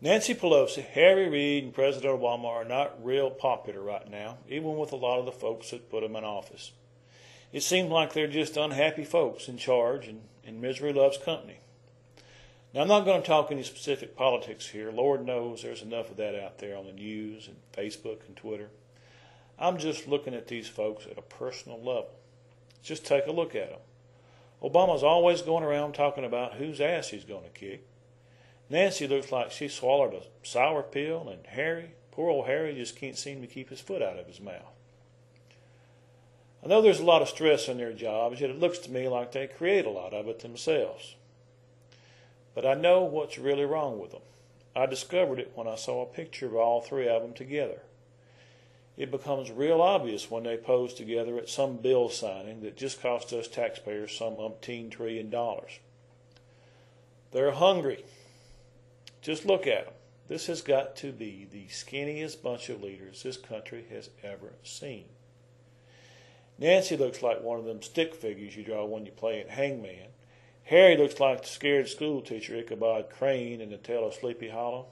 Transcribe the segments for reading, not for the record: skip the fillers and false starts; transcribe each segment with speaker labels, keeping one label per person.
Speaker 1: Nancy Pelosi, Harry Reid, and President Obama are not real popular right now, even with a lot of the folks that put them in office. It seems like they're just unhappy folks in charge, and misery loves company. Now, I'm not going to talk any specific politics here. Lord knows there's enough of that out there on the news and Facebook and Twitter. I'm just looking at these folks at a personal level. Just take a look at them. Obama's always going around talking about whose ass he's going to kick. Nancy looks like she swallowed a sour pill, and Harry, poor old Harry, just can't seem to keep his foot out of his mouth. I know there's a lot of stress in their jobs, yet it looks to me like they create a lot of it themselves. But I know what's really wrong with them. I discovered it when I saw a picture of all three of them together. It becomes real obvious when they pose together at some bill signing that just cost us taxpayers some umpteen $1 trillion. They're hungry. Just look at them. This has got to be the skinniest bunch of leaders this country has ever seen. Nancy looks like one of them stick figures you draw when you play at Hangman. Harry looks like the scared school teacher Ichabod Crane in the tale of Sleepy Hollow.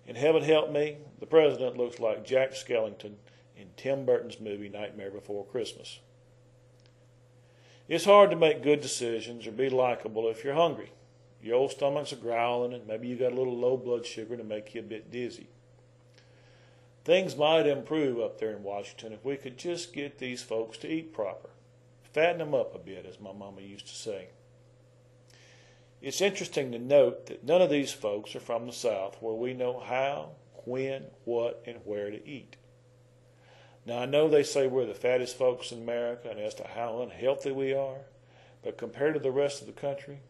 Speaker 1: And heaven help me, the president looks like Jack Skellington in Tim Burton's movie Nightmare Before Christmas. It's hard to make good decisions or be likable if you're hungry. Your old stomachs are growling, and maybe you got a little low blood sugar to make you a bit dizzy. Things might improve up there in Washington if we could just get these folks to eat proper. Fatten them up a bit, as my mama used to say. It's interesting to note that none of these folks are from the South, where we know how, when, what, and where to eat. Now, I know they say we're the fattest folks in America and as to how unhealthy we are, but compared to the rest of the country,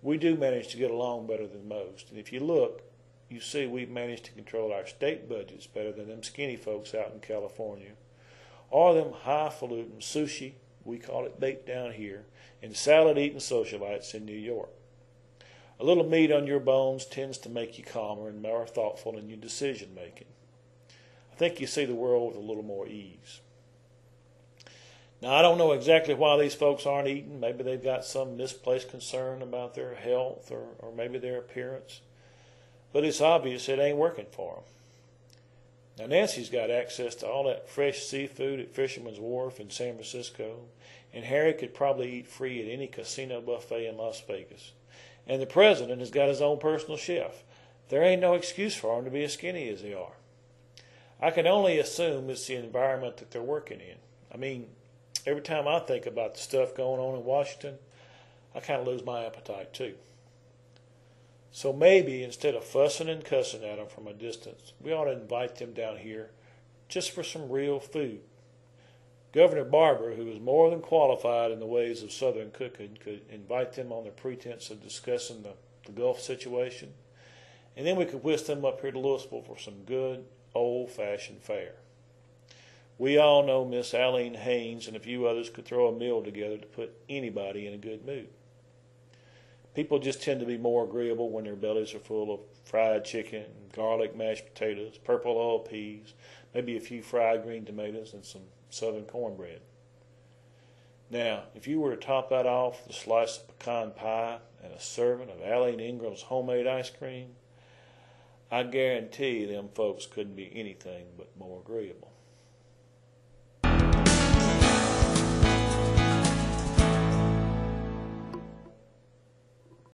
Speaker 1: we do manage to get along better than most. And if you look, you see we've managed to control our state budgets better than them skinny folks out in California, or them highfalutin sushi, we call it bait down here, and salad-eating socialites in New York. A little meat on your bones tends to make you calmer and more thoughtful in your decision-making. I think you see the world with a little more ease. Now, I don't know exactly why these folks aren't eating. Maybe they've got some misplaced concern about their health or maybe their appearance. But it's obvious it ain't working for them. Now, Nancy's got access to all that fresh seafood at Fisherman's Wharf in San Francisco, and Harry could probably eat free at any casino buffet in Las Vegas. And the president has got his own personal chef. There ain't no excuse for them to be as skinny as they are. I can only assume it's the environment that they're working in. I mean, every time I think about the stuff going on in Washington, I kind of lose my appetite too. So maybe instead of fussing and cussing at them from a distance, we ought to invite them down here just for some real food. Governor Barber, who is more than qualified in the ways of Southern cooking, could invite them on the pretense of discussing the Gulf situation, and then we could whisk them up here to Louisville for some good old-fashioned fare. We all know Miss Aline Haynes and a few others could throw a meal together to put anybody in a good mood. People just tend to be more agreeable when their bellies are full of fried chicken, garlic mashed potatoes, purple oil peas, maybe a few fried green tomatoes, and some southern cornbread. Now, if you were to top that off with a slice of pecan pie and a serving of Aline Ingram's homemade ice cream, I guarantee them folks couldn't be anything but more agreeable.